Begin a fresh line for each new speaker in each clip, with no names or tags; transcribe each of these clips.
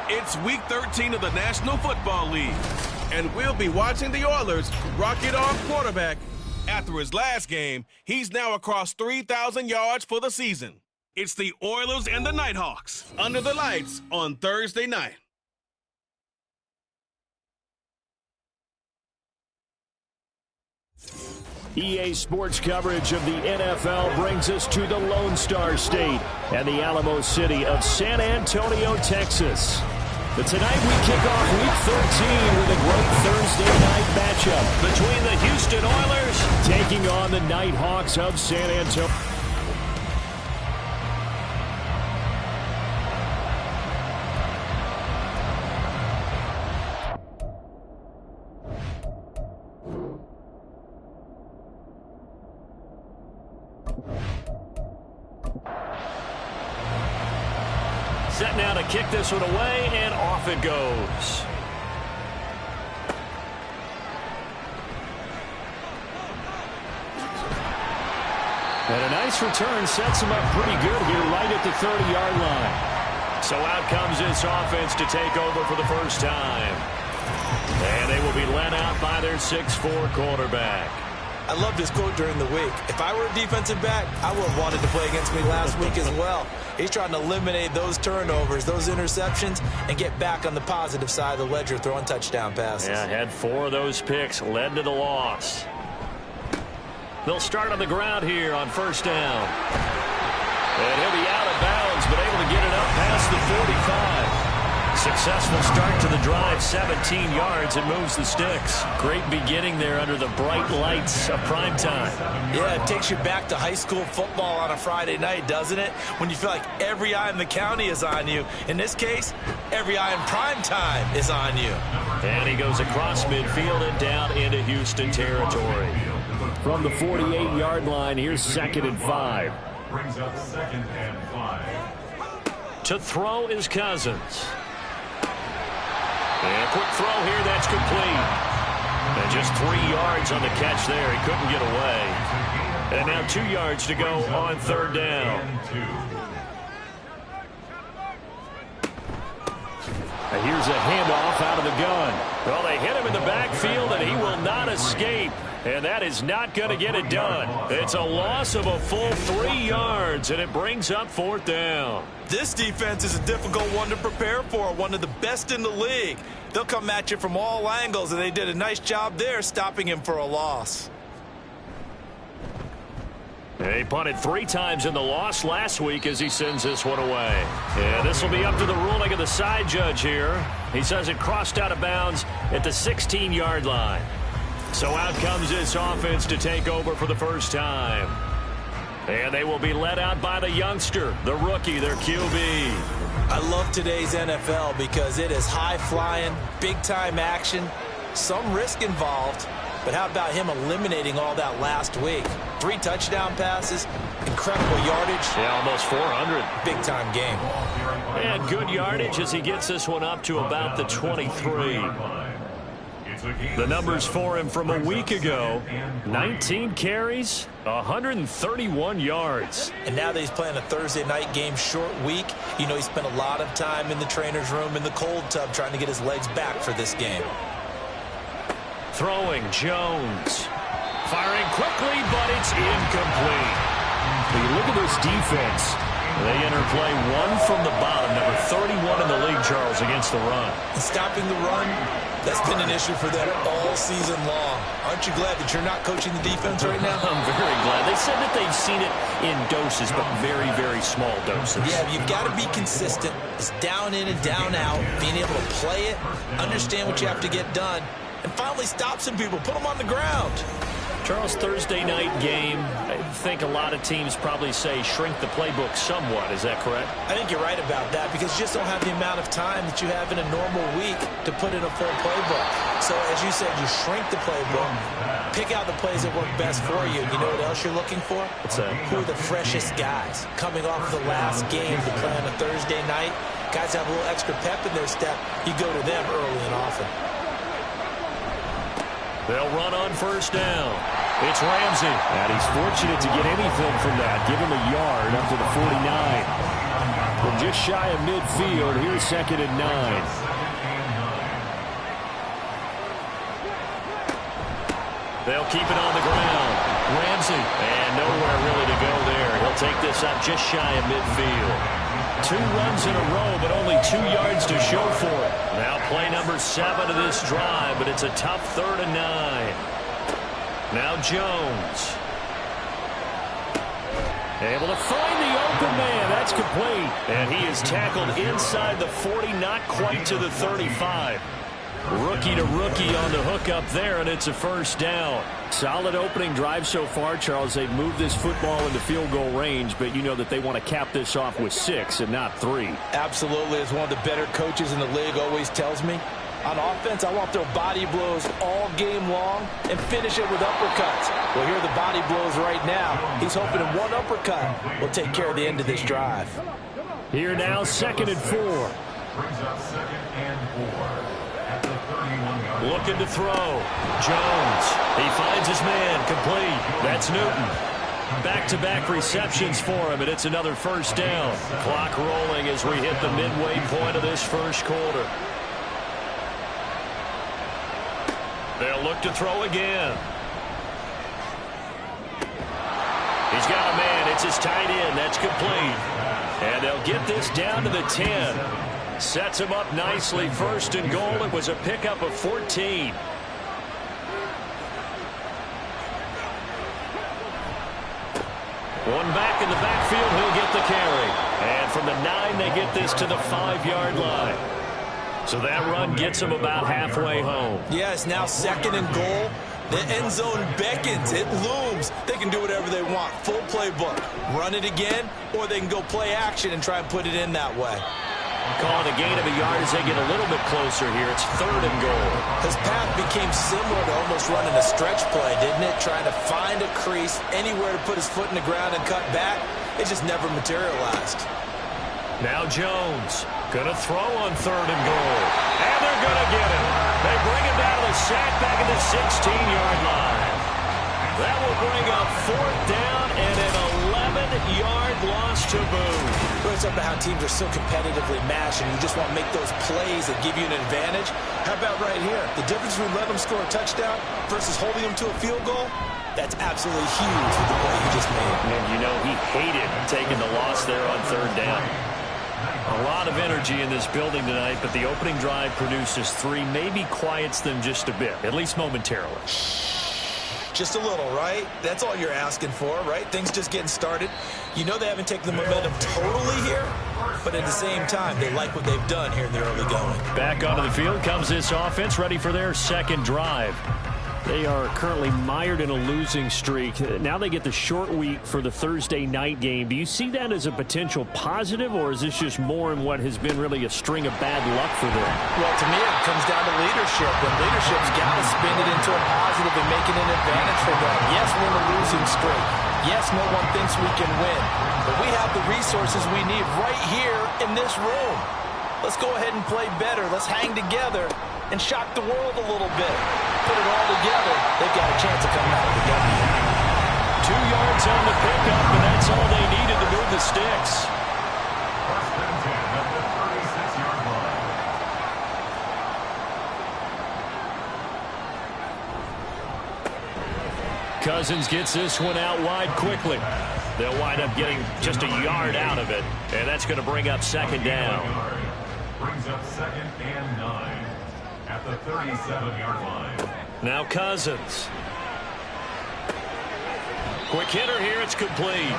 It's Week 13 of the National Football League, and we'll be watching the Oilers rock it on quarterback. After his last game, he's now across 3,000 yards for the season. It's the Oilers and the Nighthawks under the lights on Thursday night.
EA Sports coverage of the NFL brings us to the Lone Star State and the Alamo City of San Antonio, Texas. But tonight we kick off Week 13 with a great Thursday night matchup between the Houston Oilers taking on the Nighthawks of San Antonio. Set now to kick this one away, and off it goes. And a nice return sets him up pretty good here right at the 30-yard line. So out comes this offense to take over for the first time. And they will be led out by their 6'4 quarterback.
I loved his quote during the week. If I were a defensive back, I would have wanted to play against me last week as well. He's trying to eliminate those turnovers, those interceptions, and get back on the positive side of the ledger, throwing touchdown passes.
Yeah, had 4 of those picks, led to the loss. They'll start on the ground here on first down. And he'll be out of bounds, but able to get it up past the 45. Successful start to the drive, 17 yards, and moves the sticks. Great beginning there under the bright lights of prime time.
Yeah, it takes you back to high school football on a Friday night, doesn't it? When you feel like every eye in the county is on you. In this case, every eye in prime time is on you.
And he goes across midfield and down into Houston territory. From the 48-yard line, here's 2nd and 5.
Brings up 2nd and 5.
To throw is Cousins. And a quick throw here, that's complete. And just 3 yards on the catch there. He couldn't get away. And now 2 yards to go on third down. And here's a handoff out of the gun. Well, they hit him in the backfield, and he will not escape. And that is not going to get it done. It's a loss of a full 3 yards, and it brings up 4th down.
This defense is a difficult one to prepare for, one of the best in the league. They'll come at you from all angles, and they did a nice job there stopping him for a loss.
He punted 3 times in the loss last week as he sends this one away. And this will be up to the ruling of the side judge here. He says it crossed out of bounds at the 16-yard line. So out comes this offense to take over for the first time. And they will be led out by the youngster, the rookie, their QB.
I love today's NFL because it is high-flying, big-time action, some risk involved. But how about him eliminating all that last week? 3 touchdown passes, incredible yardage.
Yeah, almost 400.
Big-time game.
And good yardage as he gets this one up to about the 23. The numbers for him from a week ago, 19 carries, 131 yards.
And now that he's playing a Thursday night game, short week, you know he spent a lot of time in the trainer's room in the cold tub trying to get his legs back for this game.
Throwing, Jones. Firing quickly, but it's incomplete. When you look at this defense, they enter play 1 from the bottom, number 31 in the league, Charles, against the run.
And stopping the run, that's been an issue for them all season long. Aren't you glad that you're not coaching the defense right now?
I'm very glad. They said that they've seen it in doses, but very, very small doses.
Yeah, you've got to be consistent. It's down in and down out, being able to play it, understand what you have to get done, and finally stop some people, put them on the ground.
Charles, Thursday night game, I think a lot of teams probably say shrink the playbook somewhat. Is that correct?
I think you're right about that because you just don't have the amount of time that you have in a normal week to put in a full playbook. So, as you said, you shrink the playbook, pick out the plays that work best for you. You know what else you're looking for?
What's that?
Who are the freshest guys coming off the last game to play on a Thursday night? Guys have a little extra pep in their step. You go to them early and often.
They'll run on first down. It's Ramsey. And he's fortunate to get anything from that. Give him a yard up to the 49. From just shy of midfield, here's 2nd and 9. They'll keep it on the ground. Ramsey, and nowhere really to go there. He'll take this up just shy of midfield. 2 runs in a row, but only 2 yards to show for it. Now play number 7 of this drive, but it's a tough 3rd and 9. Now Jones. Able to find the open man. That's complete. And he is tackled inside the 40, not quite to the 35. Rookie to rookie on the hook up there, and it's a 1st down. Solid opening drive so far, Charles. They've moved this football into field goal range, but you know that they want to cap this off with 6 and not 3.
Absolutely. As one of the better coaches in the league always tells me, on offense, I want their body blows all game long and finish it with uppercuts. Well, here are the body blows right now. He's hoping in one uppercut will take care of the end of this drive.
Here now, 2nd and 4.
Brings up 2nd and 4 at the 31-yard.
Looking to throw. Jones. He finds his man. Complete. That's Newton. Back-to-back receptions for him, and it's another 1st down. Clock rolling as we hit the midway point of this 1st quarter. They'll look to throw again. He's got a man. It's his tight end. That's complete. And they'll get this down to the 10. Sets him up nicely. 1st and goal. It was a pickup of 14. One back in the backfield. He'll get the carry. And from the 9, they get this to the 5-yard line. So that run gets them about halfway home.
Yeah, it's now 2nd and goal. The end zone beckons. It looms. They can do whatever they want. Full playbook. Run it again, or they can go play action and try and put it in that way.
Call it a gain of a yard as they get a little bit closer here. It's 3rd and goal.
His path became similar to almost running a stretch play, didn't it? Trying to find a crease, anywhere to put his foot in the ground and cut back. It just never materialized.
Now Jones. Going to throw on 3rd and goal. And they're going to get him. They bring him down to the sack back at the 16-yard line. That will bring up 4th down and an 11-yard loss to boot.
It's up to how teams are so competitively matched, and you just want to make those plays that give you an advantage. How about right here? The difference between letting them score a touchdown versus holding them to a field goal, that's absolutely huge with the play he just made.
And you know he hated taking the loss there on 3rd down. A lot of energy in this building tonight, but the opening drive produces 3, maybe quiets them just a bit, at least momentarily.
Just a little, right? That's all you're asking for, right? Things just getting started. You know they haven't taken the momentum totally here, but at the same time, they like what they've done here in the early going.
Back onto the field comes this offense, ready for their 2nd drive. They are currently mired in a losing streak. Now they get the short week for the Thursday night game. Do you see that as a potential positive, or is this just more in what has been really a string of bad luck for them?
Well, to me, it comes down to leadership, and leadership's got to spin it into a positive and make it an advantage for them. Yes, we're in a losing streak. Yes, no one thinks we can win, but we have the resources we need right here in this room. Let's go ahead and play better. Let's hang together and shock the world a little bit. Put it all together, they've got a chance of coming out with the W.
2 yards on the pickup, and that's all they needed to move the sticks.
1st and 10 at the 36-yard line.
Cousins gets this one out wide quickly. They'll wind up getting just a yard out of it, and that's going to bring up 2nd down.
Brings up 2nd and 9 at the 37-yard line.
Now Cousins. Quick hitter here, it's complete.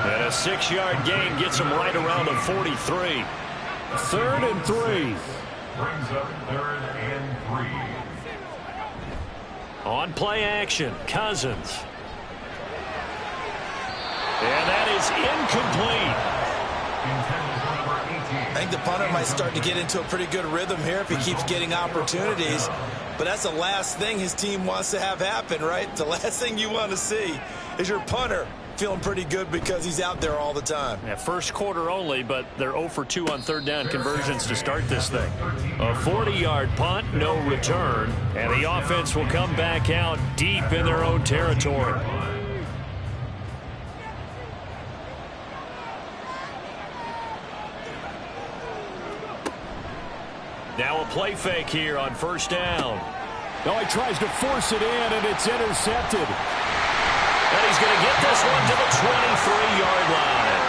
And a 6-yard gain gets him right around the 43. 3rd and 3.
Brings up 3rd and 3.
On play action, Cousins. And that is incomplete.
I think the punter might start to get into a pretty good rhythm here if he keeps getting opportunities. But that's the last thing his team wants to have happen, right? The last thing you want to see is your punter feeling pretty good because he's out there all the time.
Yeah, 1st quarter only, but they're 0 for 2 on 3rd down conversions to start this thing. A 40-yard punt, no return, and the offense will come back out deep in their own territory. Now a play fake here on first down.
Oh, he tries to force it in, and it's intercepted.
And he's going to get this one to the 23-yard line.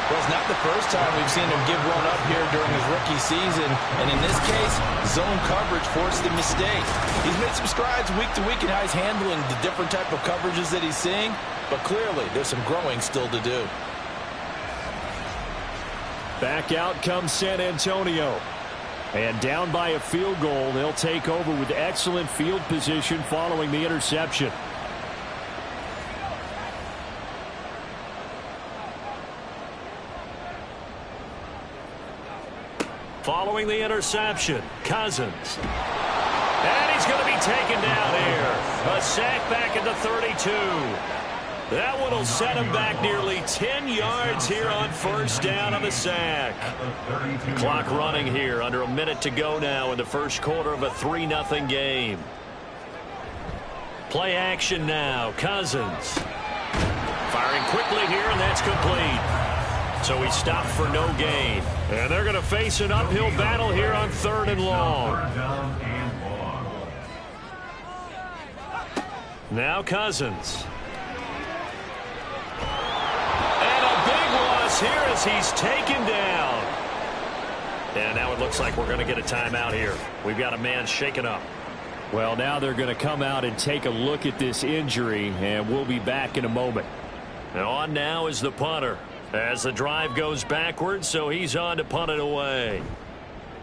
Well, it's not the first time we've seen him give one up here during his rookie season. And in this case, zone coverage forced the mistake. He's made some strides week to week in how he's handling the different type of coverages that he's seeing. But clearly, there's some growing still to do.
Back out comes San Antonio. And down by a field goal, they'll take over with excellent field position following the interception.
Following the interception, Cousins. And he's going to be taken down here. A sack back at the 32. That one will set him back nearly 10 yards here on first down on the sack. Clock running here, under a minute to go now in the first quarter of a 3-0 game. Play action now, Cousins. Firing quickly here, and that's complete. So he stopped for no gain. And they're going to face an uphill battle here on 3rd and long. Now Cousins. Here as he's taken down. And now it looks like we're going to get a timeout here. We've got a man shaken up.
Well, now they're going to come out and take a look at this injury, and we'll be back in a moment.
Now on now is the punter as the drive goes backwards, so he's on to punt it away.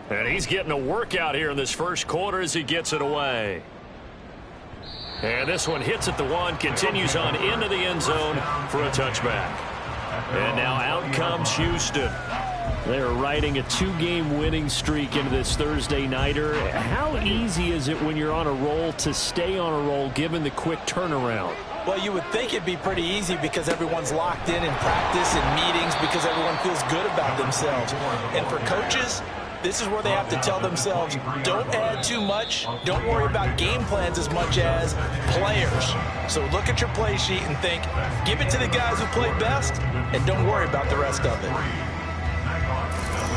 And he's getting a workout here in this first quarter as he gets it away. And this one hits at the 1, continues on into the end zone for a touchback. And now out comes Houston.
They're riding a 2-game winning streak into this Thursday nighter. How easy is it when you're on a roll to stay on a roll given the quick turnaround?
Well, you would think it'd be pretty easy because everyone's locked in practice and meetings because everyone feels good about themselves. And for coaches, this is where they have to tell themselves, don't add too much. Don't worry about game plans as much as players. So look at your play sheet and think, give it to the guys who play best, and don't worry about the rest of it.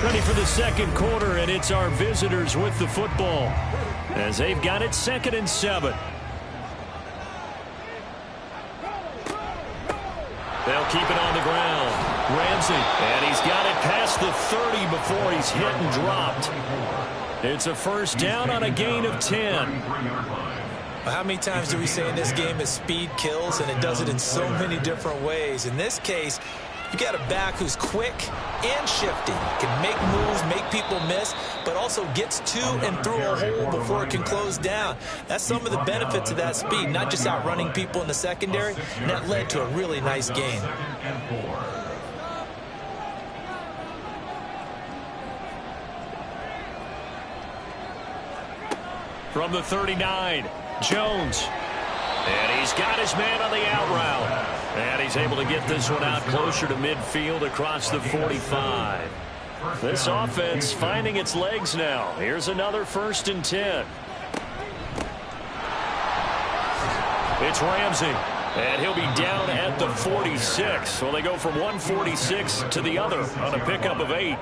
Ready for the second quarter, and it's our visitors with the football as they've got it 2nd and 7.
They'll keep it on the ground. Ramsey, and he's got it past the 30 before he's hit and dropped. It's a first down on a gain of 10.
How many times do we say in this game that speed kills, and it does it in so many different ways? In this case, you got a back who's quick and shifty, can make moves, make people miss, but also gets to and through a hole before it can close down. That's some of the benefits of that speed, not just outrunning people in the secondary, and that led to a really nice gain.
From the 39, Jones. And he's got his man on the out route. And he's able to get this one out closer to midfield across the 45. This offense finding its legs now. Here's another 1st and 10. It's Ramsey. And he'll be down at the 46. So they go from 146 to the other on a pickup of 8.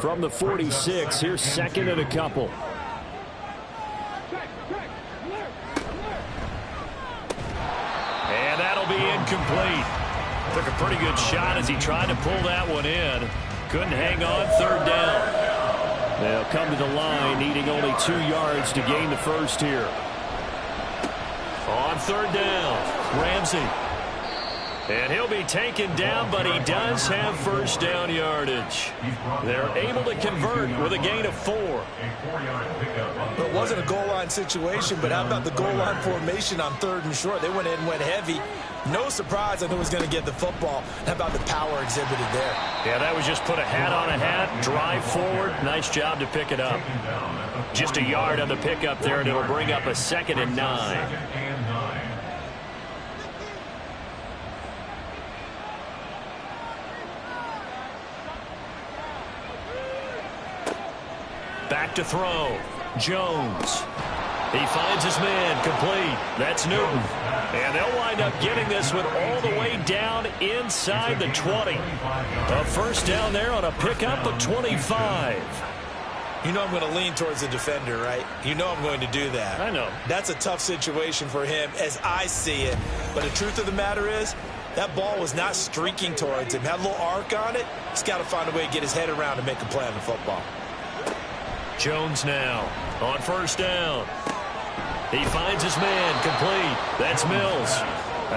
From the 46, here's 2nd and a couple.
And that'll be incomplete. Took a pretty good shot as he tried to pull that one in. Couldn't hang on 3rd down.
They'll come to the line, needing only 2 yards to gain the first here.
On 3rd down, Ramsey. And he'll be taken down, but he does have first down yardage. They're able to convert with a gain of 4.
Well, it wasn't a goal line situation, but how about the goal line formation on 3rd and short? They went in, went heavy. No surprise on who was going to get the football. How about the power exhibited there?
Yeah, that was just put a hat on a hat, drive forward. Nice job to pick it up. Just a yard on the pickup there, and it'll bring up a 2nd and 9. Back to throw. Jones. He finds his man, complete. That's Newton. And they'll wind up getting this one all the way down inside the 20. A first down there on a pickup of 25.
You know I'm going to lean towards the defender, right? You know I'm going to do that.
I know.
That's a tough situation for him as I see it. But the truth of the matter is, that ball was not streaking towards him. Had a little arc on it. He's got to find a way to get his head around and make a play on the football.
Jones now on first down. He finds his man, complete. That's Mills.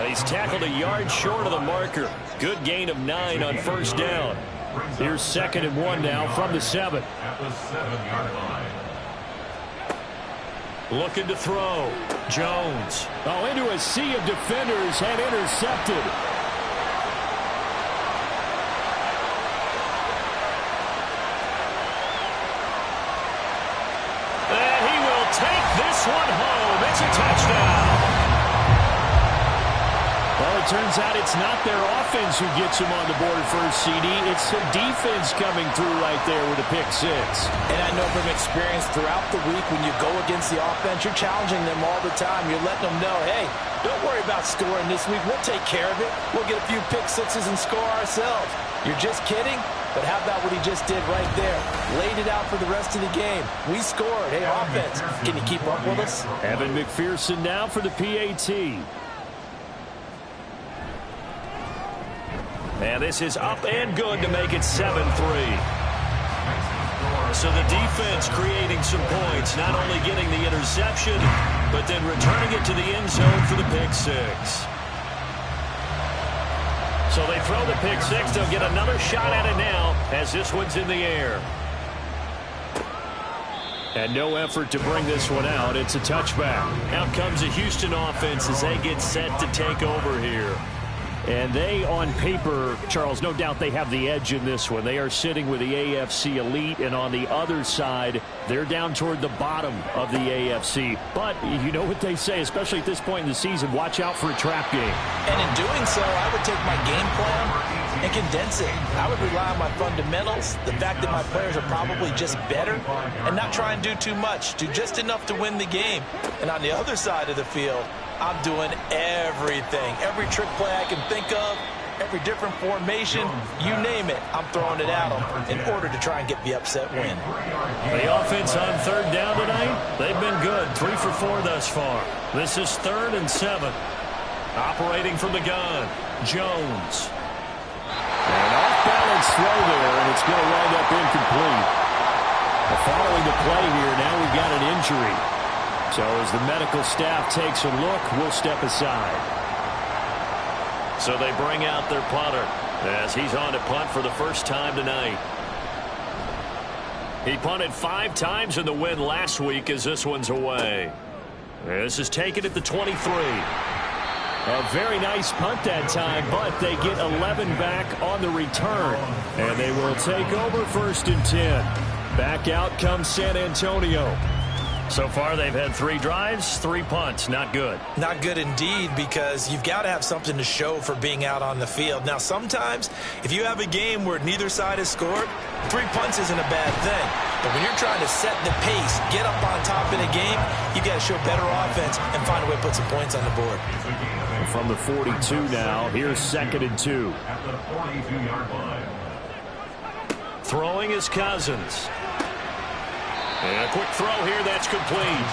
He's tackled a yard short of the marker. Good gain of 9 on first down. Here's 2nd and 1 now from the 7.
At the 7-yard line.
Looking to throw. Jones.
Oh, into a sea of defenders and intercepted.
And he will take this one home. It's a touchdown.
Well, it turns out it's not their offense who gets them on the board first, CD. It's the defense coming through right there with a pick 6.
And I know from experience throughout the week when you go against the offense, you're challenging them all the time. You're letting them know, hey, don't worry about scoring this week. We'll take care of it. We'll get a few pick 6s and score ourselves. You're just kidding? But how about what he just did right there? Laid it out for the rest of the game. We scored. Hey, offense, can you keep up with us?
Evan McPherson now for the PAT.
And this is up and good to make it 7-3. So the defense creating some points, not only getting the interception, but then returning it to the end zone for the pick 6. So they throw the pick 6. They'll get another shot at it now as this one's in the air.
And no effort to bring this one out. It's a touchback.
Out comes the Houston offense as they get set to take over here.
And they, on paper, Charles, no doubt they have the edge in this one. They are sitting with the AFC elite, and on the other side, they're down toward the bottom of the AFC. But you know what they say, especially at this point in the season, watch out for a trap game.
And in doing so, I would take my game plan and condense it. I would rely on my fundamentals, the fact that my players are probably just better, and not try and do too much, do just enough to win the game. And on the other side of the field, I'm doing everything. Every trick play I can think of, every different formation, you name it, I'm throwing it at them in order to try and get the upset win.
The offense on third down tonight, they've been good. 3 for 4 thus far. This is 3rd and 7. Operating from the gun, Jones.
An off-balance throw there, and it's going to wind up incomplete. Following the play here, now we've got an injury. So as the medical staff takes a look, we'll step aside.
So they bring out their punter as he's on to punt for the first time tonight. He punted 5 times in the win last week as this one's away. This is taken at the 23.
A very nice punt that time, but they get 11 back on the return. And they will take over 1st and 10. Back out comes San Antonio.
So far, they've had 3 drives, 3 punts. Not good.
Not good indeed, because you've got to have something to show for being out on the field. Now, sometimes, if you have a game where neither side has scored, 3 punts isn't a bad thing. But when you're trying to set the pace, get up on top in a game, you got to show better offense and find a way to put some points on the board.
From the 42 now, here's 2nd and 2.
At the 42-yard line.
Throwing is Cousins. And a quick throw here, that's complete.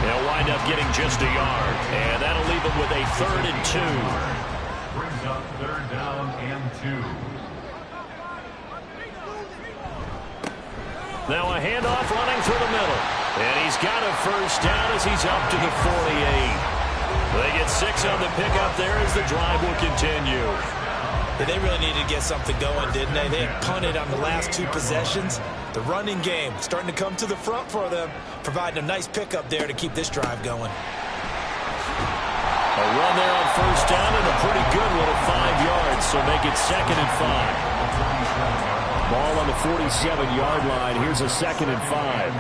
They'll wind up getting just a yard. And that'll leave them with a 3rd and 2.
Brings up 3rd down and 2.
Now a handoff running through the middle. And he's got a first down as he's up to the 48. They get 6 on the pickup there as the drive will continue.
They really needed to get something going, didn't they? They had punted on the last 2 possessions. The running game starting to come to the front for them, providing a nice pickup there to keep this drive going.
A run there on first down and a pretty good one at 5 yards, so make it 2nd and 5.
Ball on the 47-yard line. Here's a 2nd and 5.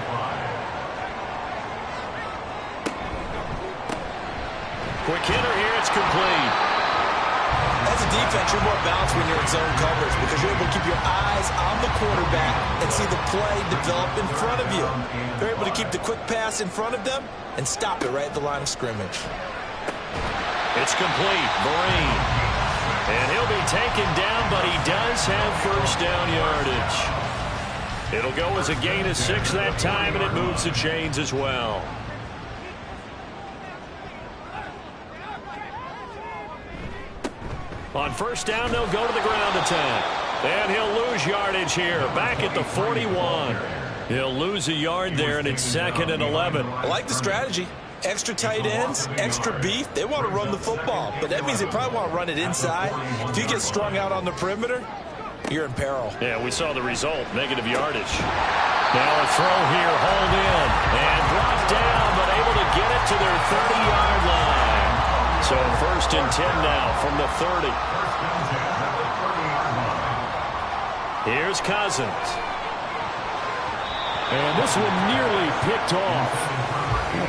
Quick hitter here, it's complete.
As a defense, you're more balanced when you're in zone coverage because you're able to keep your eyes on the quarterback and see the play develop in front of you. They're able to keep the quick pass in front of them and stop it right at the line of scrimmage.
It's complete. Vereen. And he'll be taken down, but he does have first down yardage. It'll go as a gain of 6 that time, and it moves the chains as well. On first down, they'll go to the ground attack. And he'll lose yardage here, back at the 41. He'll lose a yard there, and it's 2nd and 11.
I like the strategy. Extra tight ends, extra beef. They want to run the football, but that means they probably want to run it inside. If you get strung out on the perimeter, you're in peril.
Yeah, we saw the result, negative yardage. Now a throw here, hauled in, and brought down, but able to get it to their 30-yard line. So 1st and 10 now from the 30. Here's Cousins.
And this one nearly picked off.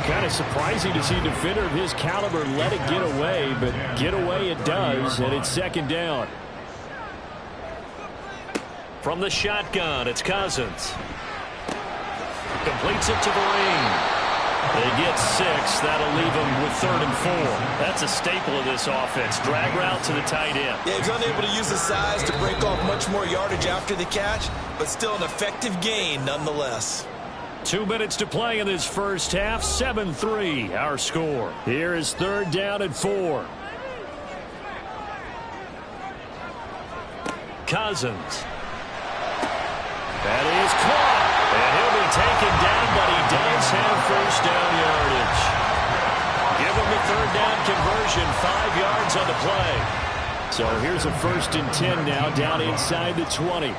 Kind of surprising to see a defender of his caliber let it get away, but get away it does, and it's 2nd down.
From the shotgun, it's Cousins. Completes it to Vereen. They get 6. That'll leave them with 3rd and 4. That's a staple of this offense. Drag route to the tight end.
Yeah, he's unable to use his size to break off much more yardage after the catch, but still an effective gain nonetheless.
2 minutes to play in this first half. 7-3 our score. Here is 3rd down and 4.
Cousins. That is caught. And he'll be taken down, but he does have first down yardage. Give him the 3rd down conversion. 5 yards on the play.
So here's a 1st and 10 now, down inside the 20.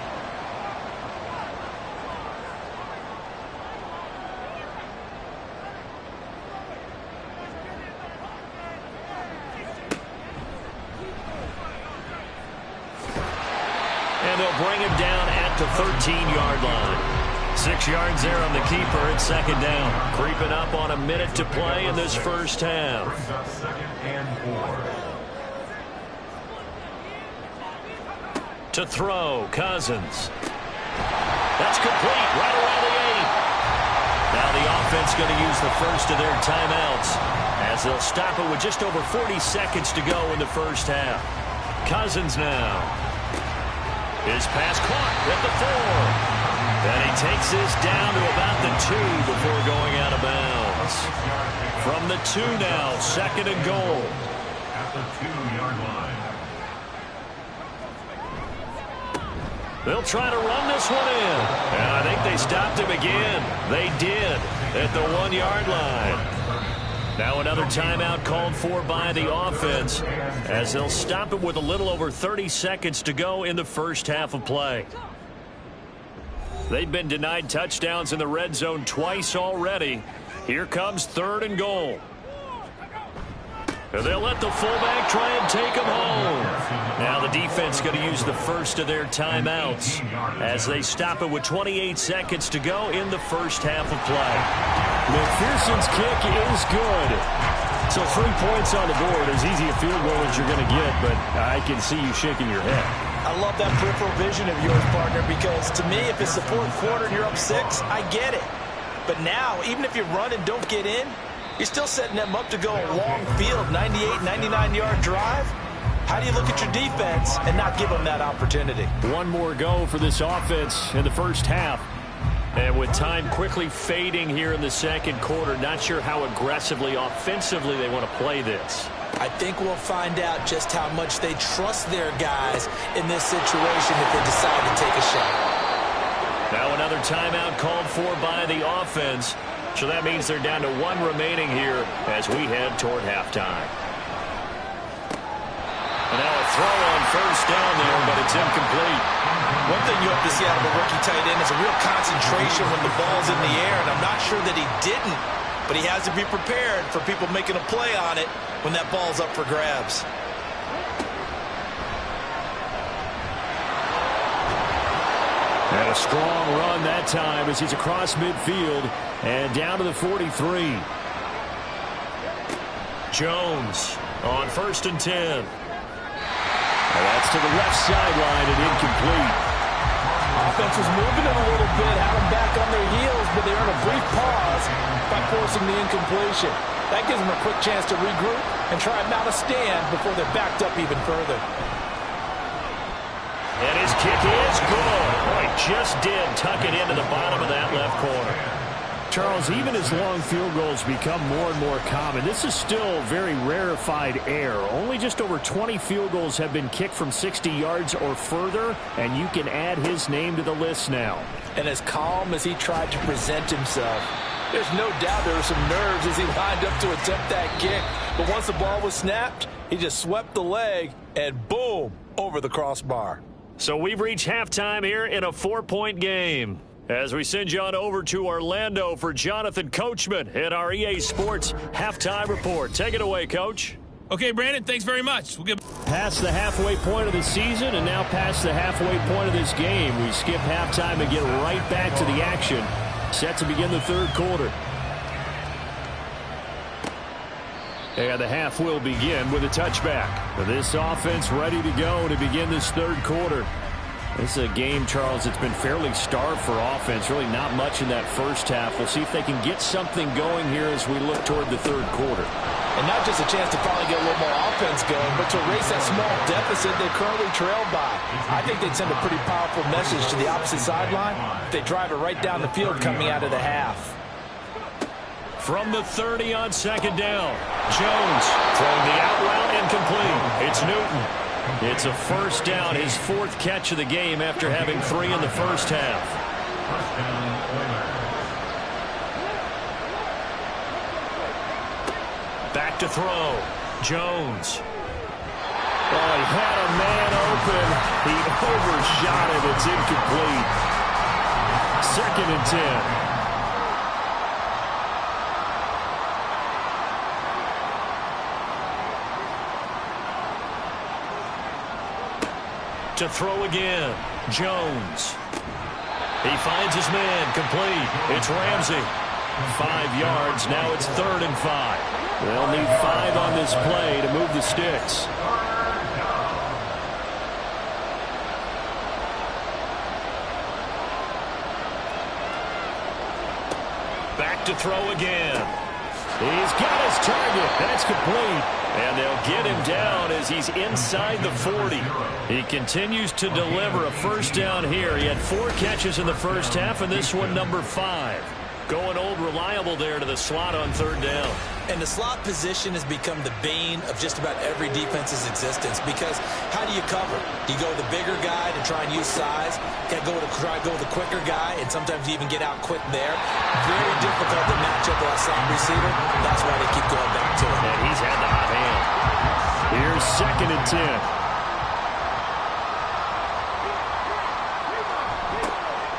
And they'll bring him down at the 13-yard line. 6 yards there on the keeper. It's 2nd down. Creeping up on a minute to play in this first half.
2nd and 4.
To throw, Cousins. That's complete right around the 8. Now the offense going to use the first of their timeouts as they'll stop it with just over 40 seconds to go in the first half. Cousins now. His pass caught at the 4. And he takes this down to about the 2 before going out of bounds. From the 2 now, 2nd and goal.
At the 2-yard line.
They'll try to run this one in. And I think they stopped him again. They did at the 1-yard line. Now another timeout called for by the offense as they'll stop it with a little over 30 seconds to go in the first half of play. They've been denied touchdowns in the red zone twice already. Here comes 3rd and goal. And they'll let the fullback try and take him home. Now the defense going to use the first of their timeouts as they stop it with 28 seconds to go in the first half of play.
McPherson's kick is good. So 3 points on the board. As easy a field goal as you're going to get, but I can see you shaking your head.
I love that peripheral vision of yours, partner, because to me, if it's the 4th quarter and you're up 6, I get it. But now, even if you run and don't get in, you're still setting them up to go a long field, 98, 99-yard drive. How do you look at your defense and not give them that opportunity?
1 more go for this offense in the first half.
And with time quickly fading here in the 2nd quarter, not sure how aggressively, offensively they want to play this.
I think we'll find out just how much they trust their guys in this situation if they decide to take a shot.
Now another timeout called for by the offense. So that means they're down to 1 remaining here as we head toward halftime. And now a throw on first down there, but it's incomplete.
One thing you have to see out of a rookie tight end is a real concentration when the ball's in the air, and I'm not sure that he didn't, but he has to be prepared for people making a play on it when that ball's up for grabs.
And a strong run that time as he's across midfield and down to the 43.
Jones on 1st and 10.
And that's to the left sideline and incomplete.
Offense was moving it a little bit, had them back on their heels, but they earned a brief pause by forcing the incompletion. That gives them a quick chance to regroup and try and mount a stand before they're backed up even further.
And his kick is good. Boy, just did tuck it into the bottom of that left corner.
Charles, even as long field goals become more and more common, this is still very rarefied air. Only just over 20 field goals have been kicked from 60 yards or further, and you can add his name to the list now.
And as calm as he tried to present himself, there's no doubt there were some nerves as he lined up to attempt that kick. But once the ball was snapped, he just swept the leg and boom, over the crossbar.
So we've reached halftime here in a 4-point game. As we send you on over to Orlando for Jonathan Coachman in our EA Sports Halftime Report. Take it away, Coach.
Okay, Brandon, thanks very much. We'll get
past the halfway point of the season and now past the halfway point of this game. We skip halftime and get right back to the action. Set to begin the third quarter. And the half will begin with a touchback. This offense ready to go to begin this third quarter. This is a game, Charles, it's been fairly starved for offense. Really not much in that first half. We'll see if they can get something going here as we look toward the third quarter.
And not just a chance to finally get a little more offense going, but to erase that small deficit they currently trailed by. I think they'd send a pretty powerful message to the opposite sideline if they drive it right down the field coming out of the half.
From the 30 on second down, Jones throwing the out route incomplete. It's Newton. It's a first down, his fourth catch of the game after having 3 in the first half. Back to throw. Jones.
Oh, he had a man open. He overshot it. It's incomplete. 2nd and 10.
To throw again, Jones. He finds his man, complete. It's Ramsey. 5 yards, now it's 3rd and 5. They'll need 5 on this play to move the sticks. Back to throw again. He's got his target. That's complete. And they'll get him down as he's inside the 40. He continues to deliver a first down here. He had 4 catches in the first half, and this one number 5. Going old reliable there to the slot on 3rd down.
And the slot position has become the bane of just about every defense's existence, because how do you cover? Do you go with the bigger guy to try and use size? Try to go with the quicker guy, and sometimes you even get out quick there. Very difficult to match up with that slot receiver. That's why they keep going back to him.
And he's had the hot hand.
Here's 2nd and 10.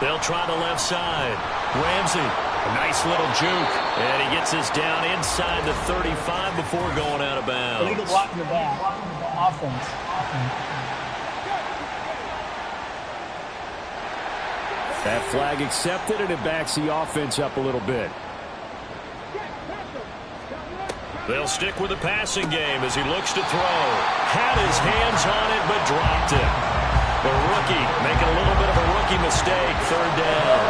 They'll try the left side. Ramsey. A nice little juke, and he gets us down inside the 35 before going out of bounds.
Illegal block in the back. Offense.
That flag accepted, and it backs the offense up a little bit.
They'll stick with the passing game as he looks to throw. Had his hands on it, but dropped it. The rookie making a little bit of a rookie mistake. 3rd down.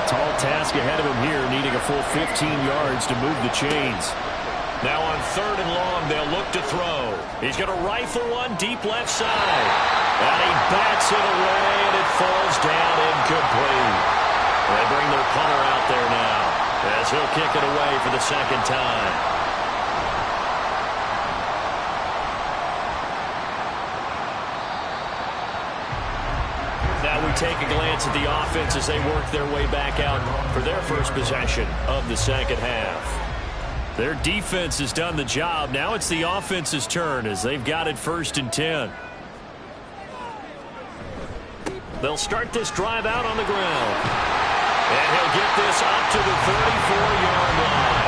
Tall task ahead of him here, needing a full 15 yards to move the chains.
Now on 3rd and long, they'll look to throw. He's going to rifle one deep left side. And he bats it away, and it falls down incomplete. They bring their punter out there now as he'll kick it away for the 2nd time. Now we take a glance at the offense as they work their way back out for their first possession of the 2nd half. Their defense has done the job. Now it's the offense's turn as they've got it 1st and 10. They'll start this drive out on the ground. And he'll get this up to the 34-yard line.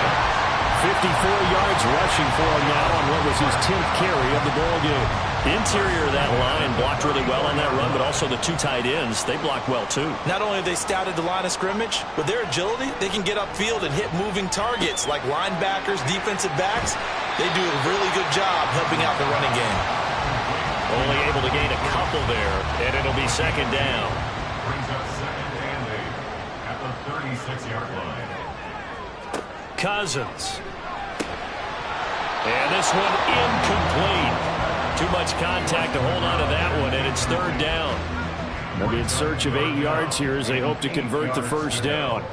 54 yards rushing for him now on what was his 10th carry of the ball game.
Interior of that line blocked really well on that run, but also the 2 tight ends, they blocked well too.
Not only have they scouted the line of scrimmage, with their agility, they can get upfield and hit moving targets like linebackers, defensive backs. They do a really good job helping out the running game.
Only able to gain a couple there, and it'll be 2nd down.
brings up 2nd and 8 at the 36-yard line.
Cousins. And this one incomplete. Too much contact to hold on to that one, and it's 3rd down. They'll be in search of 8 yards here as they hope to convert the 1st down.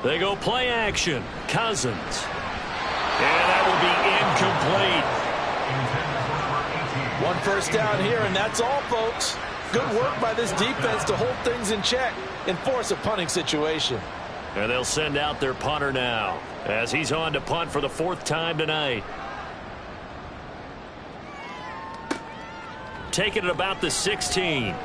They go play action. Cousins. And that will be incomplete.
1 first down here, and that's all, folks. Good work by this defense to hold things in check and force a punting situation.
And they'll send out their punter now as he's on to punt for the 4th time tonight. Taking it about the 16.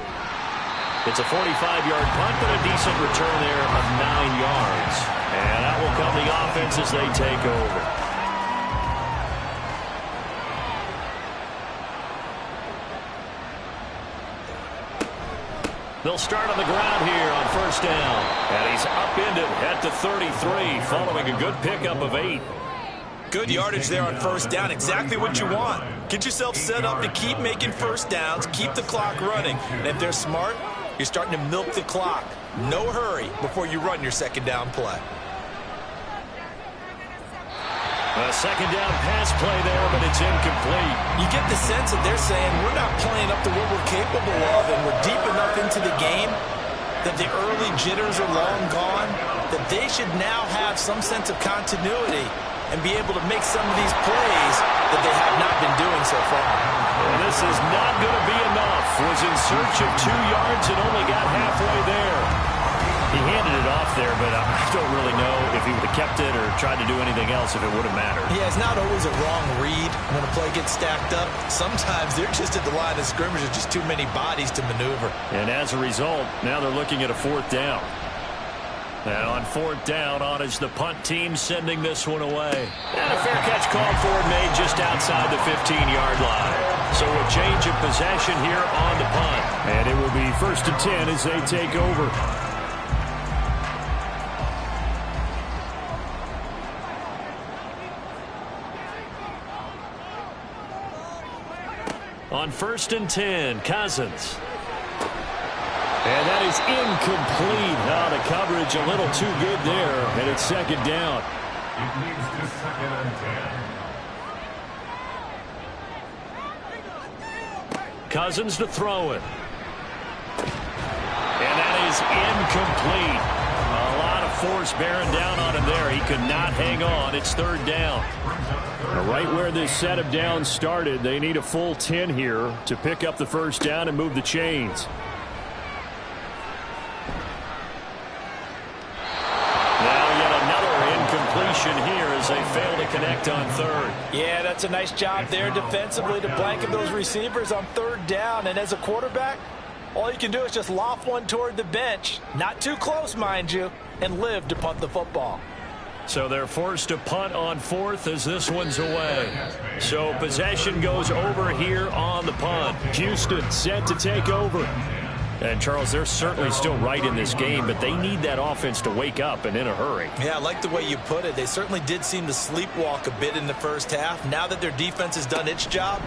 It's a 45-yard punt, but a decent return there of 9 yards. And that will come the offense as they take over. They'll start on the ground here on 1st down. And he's upended at the 33 following a good pickup of 8.
Good yardage there on 1st down. Exactly what you want. Get yourself set up to keep making 1st downs, keep the clock running. And if they're smart, you're starting to milk the clock. No hurry before you run your 2nd down play.
A 2nd down pass play there, but it's incomplete.
You get the sense that they're saying we're not playing up to what we're capable of, and we're deep enough into the game that the early jitters are long gone, that they should now have some sense of continuity and be able to make some of these plays that they have not been doing so far.
And this is not going to be enough. Was in search of 2 yards and only got halfway there. He handed it off there, but I don't really know if he would have kept it or tried to do anything else if it would have mattered.
Yeah, it's not always a wrong read when a play gets stacked up. Sometimes they're just at the line of scrimmage. There's just too many bodies to maneuver.
And as a result, now they're looking at a 4th down. And on 4th down, on is the punt team sending this one away. And a fair catch called for and made just outside the 15-yard line. So a change of possession here on the punt.
And it will be 1st and 10 as they take over.
On 1st and 10, Cousins.
And that is incomplete. Now the coverage a little too good there, and it's 2nd down.
It leads to 2nd and 10.
Cousins to throw it. And that is incomplete. A lot of force bearing down on him there. He could not hang on. It's 3rd down.
Right where this set of downs started, they need a full 10 here to pick up the 1st down and move the chains.
Here as they fail to connect on 3rd.
Yeah, that's a nice job there defensively to blanket those receivers on 3rd down. And as a quarterback, all you can do is just loft one toward the bench. Not too close, mind you, and live to punt the football.
So they're forced to punt on 4th as this one's away. So possession goes over here on the punt.
Houston set to take over.
And, Charles, they're certainly still right in this game, but they need that offense to wake up and in a hurry.
Yeah, I like the way you put it. They certainly did seem to sleepwalk a bit in the 1st half. Now that their defense has done its job,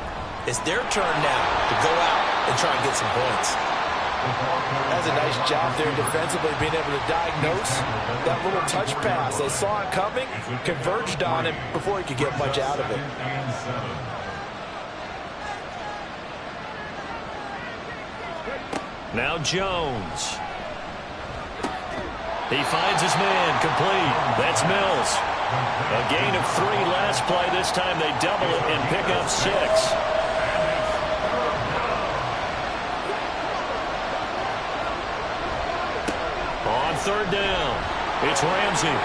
it's their turn now to go out and try and get some points. That's a nice job there defensively, being able to diagnose that little touch pass. They saw it coming, converged on it before he could get much out of it.
Now Jones. He finds his man, complete. That's Mills. A gain of 3 last play. This time they double it and pick up 6. On 3rd down, it's Ramsey.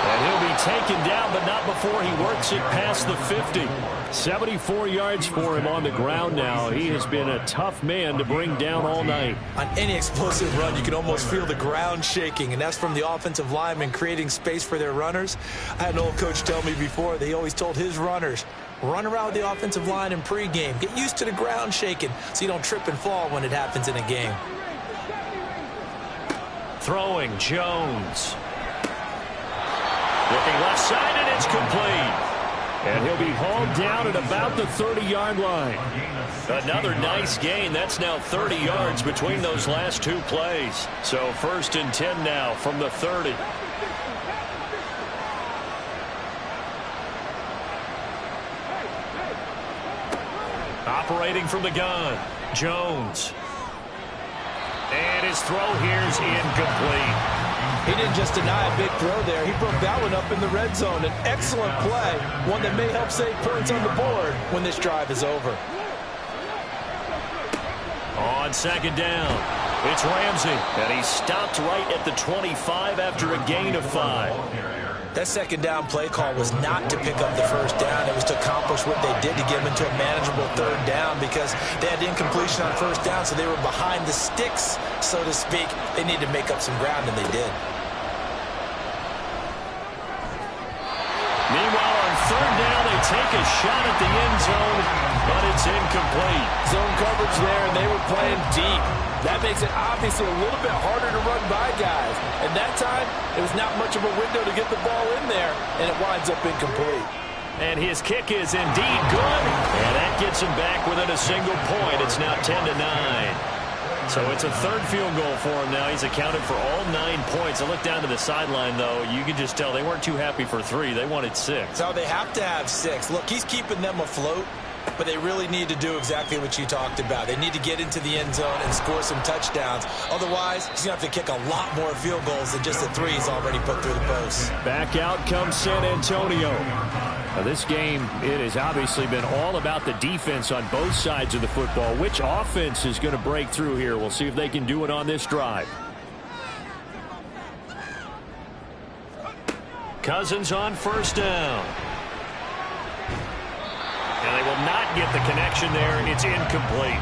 And he'll be taken down, but not before he works it past the 50.
74 yards for him on the ground now. He has been a tough man to bring down all night.
On any explosive run, you can almost feel the ground shaking, and that's from the offensive linemen creating space for their runners. I had an old coach tell me before, they always told his runners, run around with the offensive line in pregame. Get used to the ground shaking so you don't trip and fall when it happens in a game.
Throwing, Jones. Looking left side, and it's complete.
And he'll be hauled down at about the 30-yard line.
Another nice gain. That's now 30 yards between those last two plays. So 1st and 10 now from the 30. Operating from the gun, Jones. And his throw here is incomplete.
He didn't just deny a big throw there. He broke that one up in the red zone. An excellent play, one that may help save points on the board when this drive is over.
On 2nd down, it's Ramsey. And he stopped right at the 25 after a gain of 5.
That 2nd down play call was not to pick up the 1st down. It was to accomplish what they did to get them into a manageable 3rd down because they had incompletion on 1st down, so they were behind the sticks, so to speak. They needed to make up some ground, and they did.
Meanwhile, on 3rd down, they take a shot at the end zone, but it's incomplete.
Zone coverage there, and they were playing deep. That makes it obviously a little bit harder to run by guys. And that time, it was not much of a window to get the ball in there, and it winds up incomplete.
And his kick is indeed good, and that gets him back within a single point. It's now 10-9. So it's a 3rd field goal for him now. He's accounted for all 9 points. I look down to the sideline, though. You can just tell they weren't too happy for 3. They wanted 6.
So they have to have 6. Look, he's keeping them afloat, but they really need to do exactly what you talked about. They need to get into the end zone and score some touchdowns. Otherwise, he's going to have to kick a lot more field goals than just the 3 he's already put through the posts.
Back out comes San Antonio. Now, this game, it has obviously been all about the defense on both sides of the football. Which offense is going to break through here? We'll see if they can do it on this drive.
Cousins on 1st down. And they will not get the connection there. It's incomplete.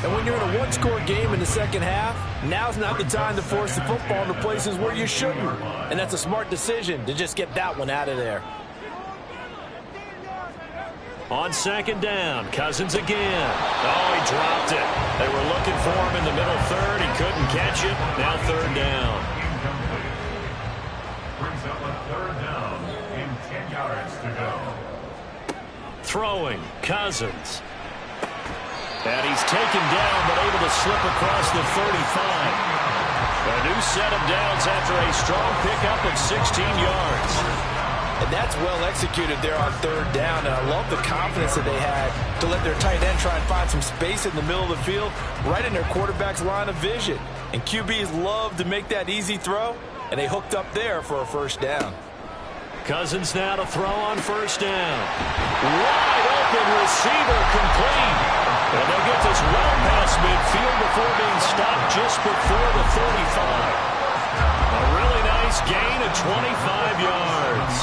And when you're in a one-score game in the 2nd half, now's not the time to force the football into places where you shouldn't. And that's a smart decision to just get that one out of there.
On 2nd down, Cousins again. Oh, he dropped it. They were looking for him in the middle 3rd. He couldn't catch it. Now 3rd down.
Brings up a 3rd down and 10 yards to go.
Throwing, Cousins. And he's taken down, but able to slip across the 35. A new set of downs after a strong pickup of 16 yards.
And that's well executed there on 3rd down. And I love the confidence that they had to let their tight end try and find some space in the middle of the field, right in their quarterback's line of vision. And QBs love to make that easy throw, and they hooked up there for a 1st down.
Cousins now to throw on 1st down. Wide open receiver complete. And they'll get this well past midfield before being stopped just before the 35. A really nice gain of 25 yards.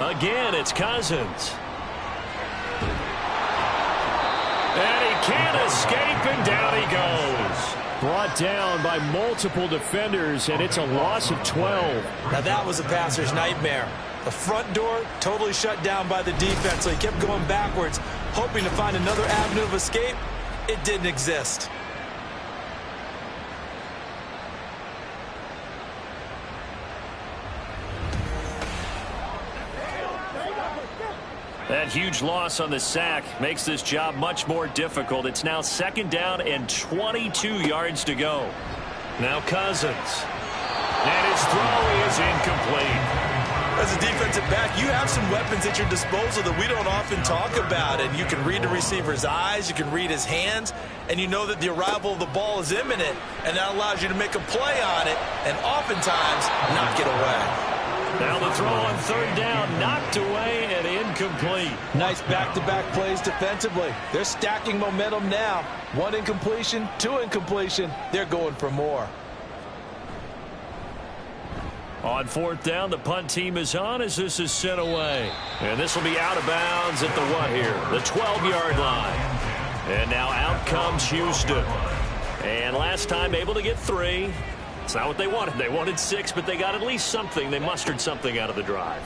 Again, it's Cousins. And he can't escape, and down he goes.
Brought down by multiple defenders, and it's a loss of 12.
Now that was a passer's nightmare. The front door totally shut down by the defense, so he kept going backwards, hoping to find another avenue of escape. It didn't exist.
That huge loss on the sack makes this job much more difficult. It's now 2nd down and 22 yards to go. Now Cousins. And his throw is incomplete.
As a defensive back, you have some weapons at your disposal that we don't often talk about. And you can read the receiver's eyes, you can read his hands, and you know that the arrival of the ball is imminent. And that allows you to make a play on it and oftentimes not get away.
Now the throw on 3rd down, knocked away and incomplete.
Nice back-to-back plays defensively. They're stacking momentum now. 1 incompletion, 2 incompletion. They're going for more.
On 4th down, the punt team is on as this is sent away. And this will be out of bounds at the what here? The 12-yard line. And now out comes Houston. And last time able to get 3. It's not what they wanted. They wanted 6, but they got at least something. They mustered something out of the drive.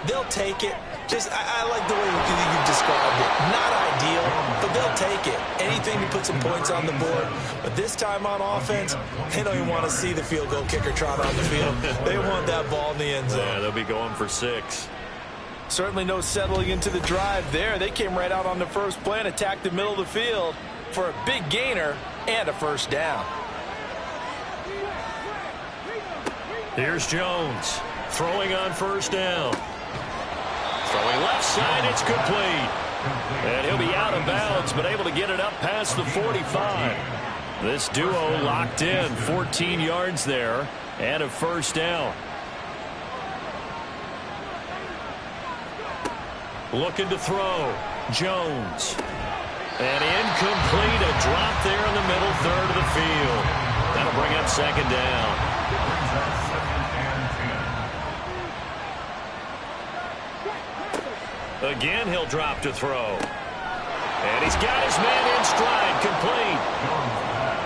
They'll take it. I like the way you described it. Not ideal, but they'll take it. Anything to put some points on the board. But this time on offense, they don't even want to see the field goal kicker trot on the field. They want that ball in the end zone.
Yeah, they'll be going for 6.
Certainly no settling into the drive there. They came right out on the first play and attacked the middle of the field for a big gainer and a first down.
Here's Jones throwing on first down. Throwing left side, it's complete. And he'll be out of bounds, but able to get it up past the 45. This duo locked in, 14 yards there, and a first down. Looking to throw. Jones. And incomplete, a drop there in the middle third of the field. That'll bring up second down. Again, he'll drop to throw. And he's got his man in stride, complete.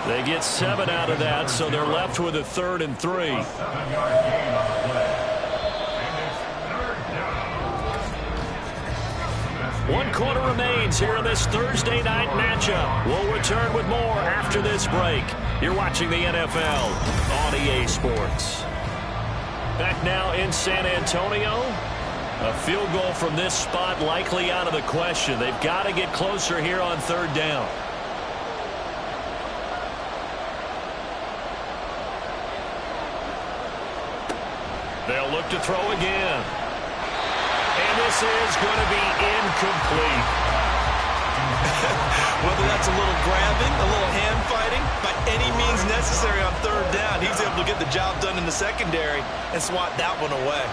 They get 7 out of that, so they're left with a 3rd and 3. 1 quarter remains here in this Thursday night matchup. We'll return with more after this break. You're watching the NFL on EA Sports. Back now in San Antonio. A field goal from this spot likely out of the question. They've got to get closer here on 3rd down. They'll look to throw again. And this is going to be incomplete.
Whether that's a little grabbing, a little hand fighting, by any means necessary on 3rd down, he's able to get the job done in the secondary and swat that one away.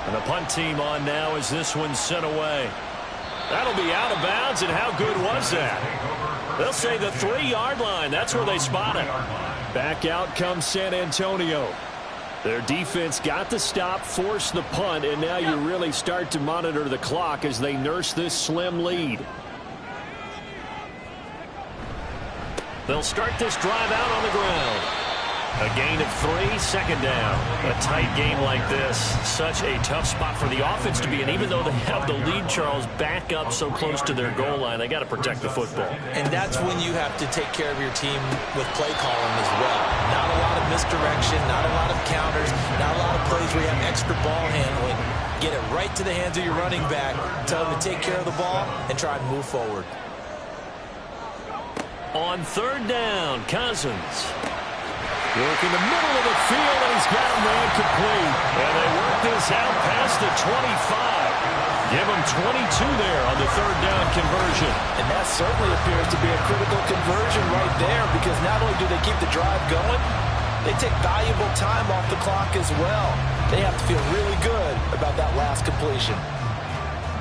And the punt team on now as this one's sent away. That'll be out of bounds, and how good was that? They'll say the 3-yard line. That's where they spot it. Back out comes San Antonio. Their defense got the stop, forced the punt, and now you really start to monitor the clock as they nurse this slim lead. They'll start this drive out on the ground. A gain of 3, second down. A tight game like this, such a tough spot for the offense to be in. Even though they have the lead, Charles, back up so close to their goal line, they got to protect the football.
And that's when you have to take care of your team with play calling as well. Not a lot of misdirection, not a lot of counters, not a lot of plays where you have extra ball handling. Get it right to the hands of your running back, tell them to take care of the ball, and try and move forward.
On 3rd down, Cousins. Working the middle of the field, and he's got him there complete. And they work this out past the 25. Give him 22 there on the 3rd down conversion.
And that certainly appears to be a critical conversion right there, because not only do they keep the drive going, they take valuable time off the clock as well. They have to feel really good about that last completion.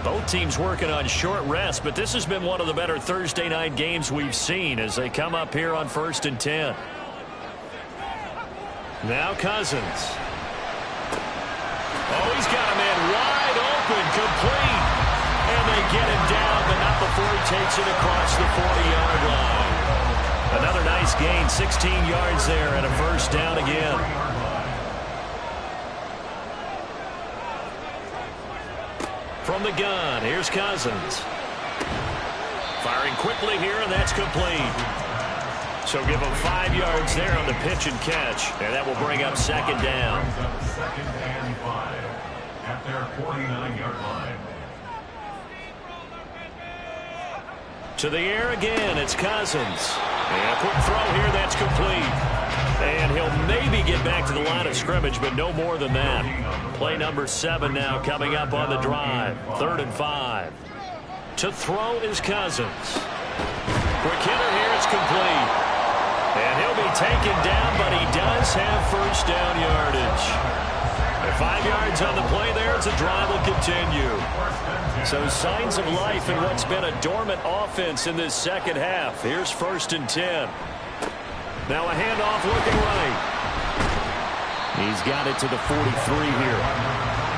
Both teams working on short rest, but this has been one of the better Thursday night games we've seen as they come up here on 1st and 10. Now Cousins. Oh, he's got a man wide open, complete. And they get him down, but not before he takes it across the 40-yard line. Another nice gain, 16 yards there, and a first down again. From the gun, here's Cousins. Firing quickly here, and that's complete. So give them 5 yards there on the pitch and catch, and that will bring up second down.
2nd and 5 at their 49-yard line.
To the air again, it's Cousins. And a quick throw here, that's complete. And he'll maybe get back to the line of scrimmage, but no more than that. Play number 7 now coming up on the drive. 3rd and 5. To throw is Cousins. Quick hitter here, it's complete. And he'll be taken down, but he does have first down yardage. And 5 yards on the play there as the drive will continue. So signs of life in what's been a dormant offense in this second half. Here's 1st and 10. Now a handoff looking right. He's got it to the 43 here.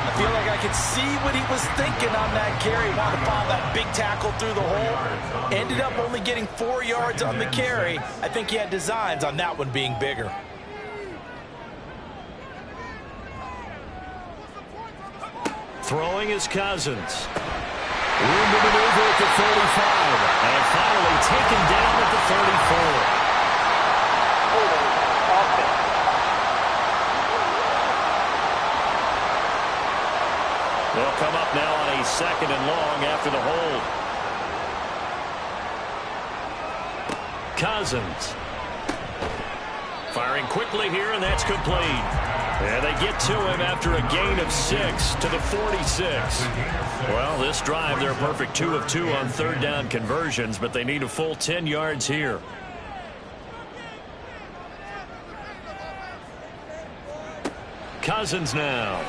I feel like I could see what he was thinking on that carry. Wanted to follow that big tackle through the hole. Ended up only getting 4 yards on the carry. I think he had designs on that one being bigger.
Throwing is Cousins. Room to maneuver at the 35. And finally taken down at the 34. They'll come up now on a 2nd and long after the hold. Cousins. Firing quickly here, and that's complete. And they get to him after a gain of 6 to the 46. Well, this drive, they're a perfect 2 of 2 on 3rd down conversions, but they need a full 10 yards here. Cousins now.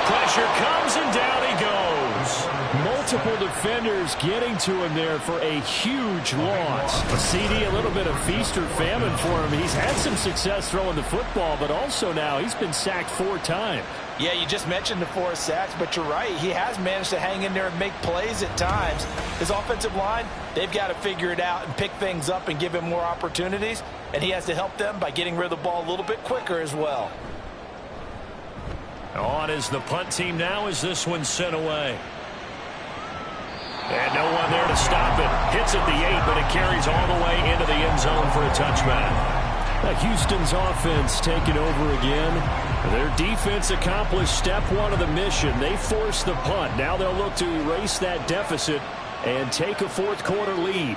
Pressure comes, and down he goes.
Multiple defenders getting to him there for a huge loss. CD, a little bit of feast or famine for him. He's had some success throwing the football, but also now he's been sacked 4 times.
Yeah, you just mentioned the 4 sacks, but you're right. He has managed to hang in there and make plays at times. His offensive line, they've got to figure it out and pick things up and give him more opportunities, and he has to help them by getting rid of the ball a little bit quicker as well.
On is the punt team now as this one's sent away. And no one there to stop it. Hits at the 8, but it carries all the way into the end zone for a touchback.
Houston's offense taking over again. Their defense accomplished step 1 of the mission. They forced the punt. Now they'll look to erase that deficit and take a 4th quarter lead.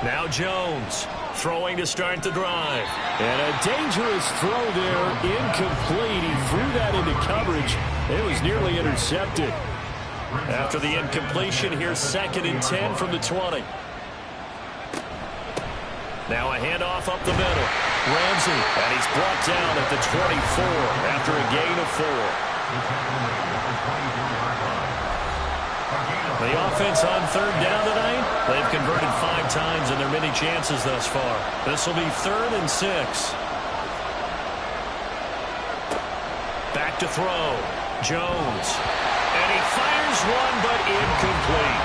Now Jones throwing to start the drive.
And a dangerous throw there, incomplete. He threw that into coverage. It was nearly intercepted.
After the incompletion, here's 2nd and 10 from the 20. Now a handoff up the middle. Ramsey, and he's brought down at the 24 after a gain of 4. The offense on 3rd down tonight, they've converted 5 times in their many chances thus far. This will be 3rd and 6. Back to throw. Jones. And he fires one, but incomplete.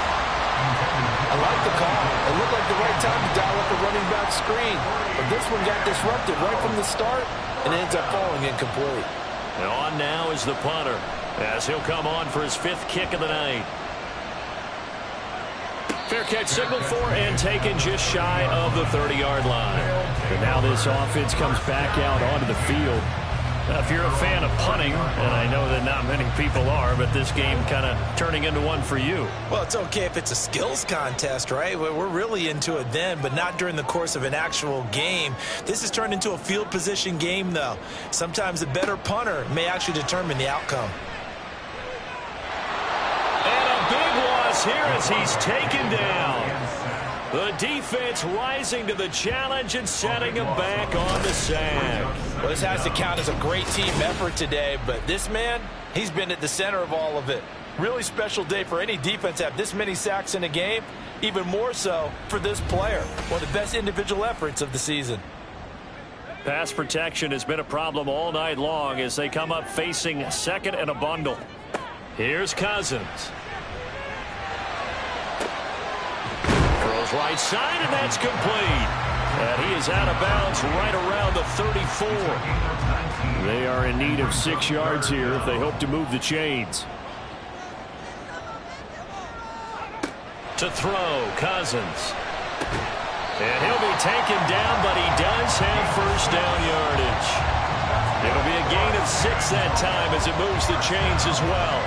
I like the call. It looked like the right time to dial up a running back screen. But this one got disrupted right from the start and ends up falling incomplete.
And on now is the punter as he'll come on for his 5th kick of the night. Fair catch signaled for and taken just shy of the 30-yard line.
And now this offense comes back out onto the field.
Now, if you're a fan of punting, and I know that not many people are, but this game kind of turning into one for you.
Well, it's okay if it's a skills contest, right? We're really into it then, but not during the course of an actual game. This has turned into a field position game, though. Sometimes a better punter may actually determine the outcome.
And a big loss here as he's taken down. The defense rising to the challenge and setting him back on the sack.
Well, this has to count as a great team effort today, but this man, he's been at the center of all of it. Really special day for any defense to have this many sacks in a game, even more so for this player. One of the best individual efforts of the season.
Pass protection has been a problem all night long as they come up facing 2nd and a bundle. Here's Cousins. Throws right side, and that's complete. And he is out of bounds right around the 34.
They are in need of 6 yards here if they hope to move the chains.
To throw, Cousins. And he'll be taken down, but he does have 1st down yardage. It'll be a gain of 6 that time as it moves the chains as well.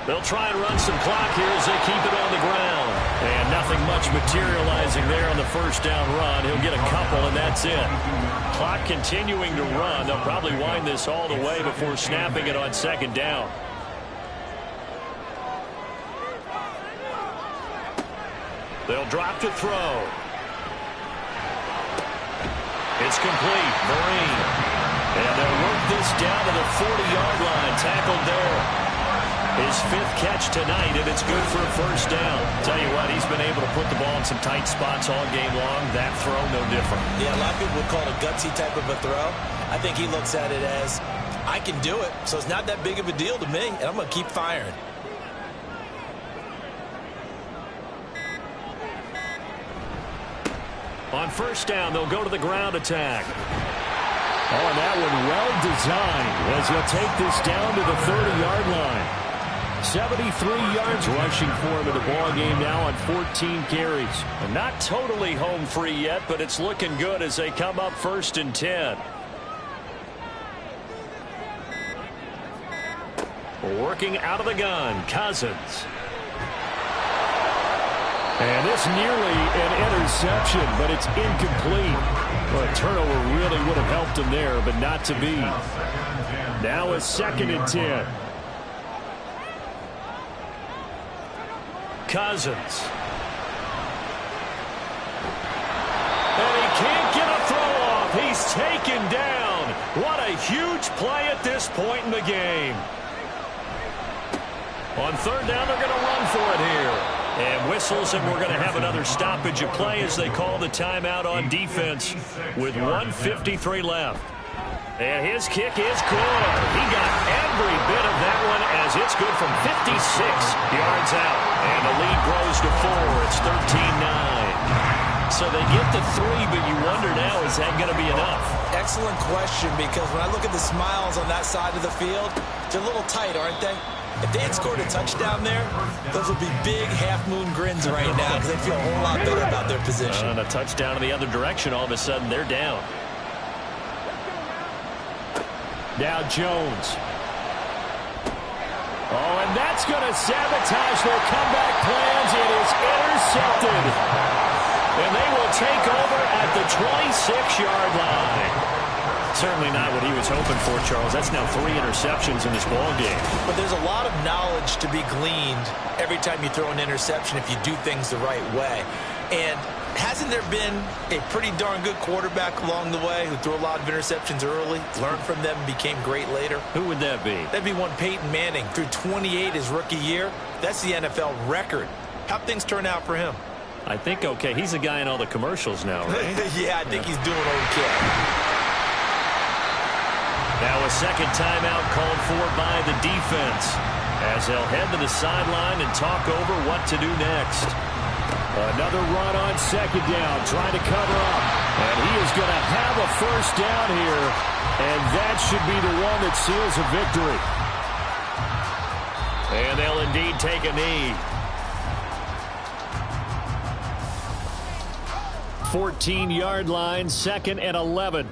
They'll try and run some clock here as they keep it on the ground. And nothing much materializing there on the 1st down run. He'll get a couple, and that's it. Clock continuing to run. They'll probably wind this all the way before snapping it on 2nd down. They'll drop to throw. It's complete. Marine. And they'll work this down to the 40-yard line. Tackled there. His 5th catch tonight, and it's good for a 1st down. Tell you what, he's been able to put the ball in some tight spots all game long. That throw, no different.
Yeah, a lot of people would call it a gutsy type of a throw. I think he looks at it as, I can do it, so it's not that big of a deal to me, and I'm going to keep firing.
On first down, they'll go to the ground attack.
Oh, and that one well designed as he'll take this down to the 30-yard line. 73 yards rushing for him in the ball game now on 14 carries.
And not totally home free yet, but it's looking good as they come up 1st and 10. Working out of the gun, Cousins.
And this nearly an interception, but it's incomplete. Well, a turnover really would have helped him there, but not to be. Now a 2nd and 10.
Cousins. And he can't get a throw off. He's taken down. What a huge play at this point in the game. On 3rd down, they're going to run for it here. And whistles, and we're going to have another stoppage of play as they call the timeout on defense with 1:53 left. And his kick is good. He got every bit of that one as it's good from 56 yards out. And the lead grows to 4. It's 13-9. So they get the 3, but you wonder now, is that going to be enough?
Excellent question, because when I look at the smiles on that side of the field, they're a little tight, aren't they? If they had scored a touchdown there, those would be big half-moon grins right now because they feel a whole lot better about their position.
And a touchdown in the other direction, all of a sudden they're down.
Now Jones. Oh, and that's going to sabotage their comeback plans. It is intercepted. And they will take over at the 26-yard line. Certainly not what he was hoping for, Charles. That's now 3 interceptions in this ball game. But
there's a lot of knowledge to be gleaned every time you throw an interception if you do things the right way. And hasn't there been a pretty darn good quarterback along the way who threw a lot of interceptions early, learned from them, and became great later?
Who would that be?
That'd be one Peyton Manning. Threw 28 his rookie year. That's the NFL record. How'd things turn out for him?
I think okay. He's the guy in all the commercials now, right?
Yeah, I think he's doing okay.
Now a second timeout called for by the defense as they'll head to the sideline and talk over what to do next.
Another run on 2nd down, trying to cover up. And he is going to have a 1st down here, and that should be the one that seals a victory.
And they'll indeed take a knee.
14-yard line, 2nd and 11.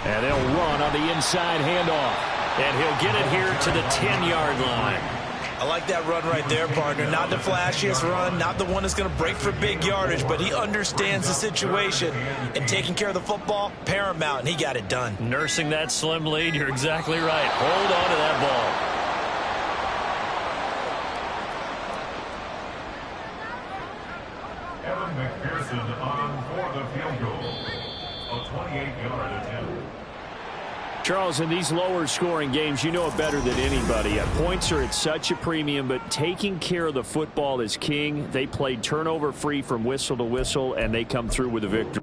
And they'll run on the inside handoff.
And he'll get it here to the 10-yard line.
I like that run right there, partner. Not the flashiest run, not the one that's going to break for big yardage, but he understands the situation. And taking care of the football, paramount, and he got it done.
Nursing that slim lead, you're exactly right. Hold on to that ball.
On for the field goal. A 28-yard attempt.
Charles, in these lower scoring games, you know it better than anybody. Points are at such a premium, but taking care of the football is king. They played turnover free from whistle to whistle, and they come through with a victory.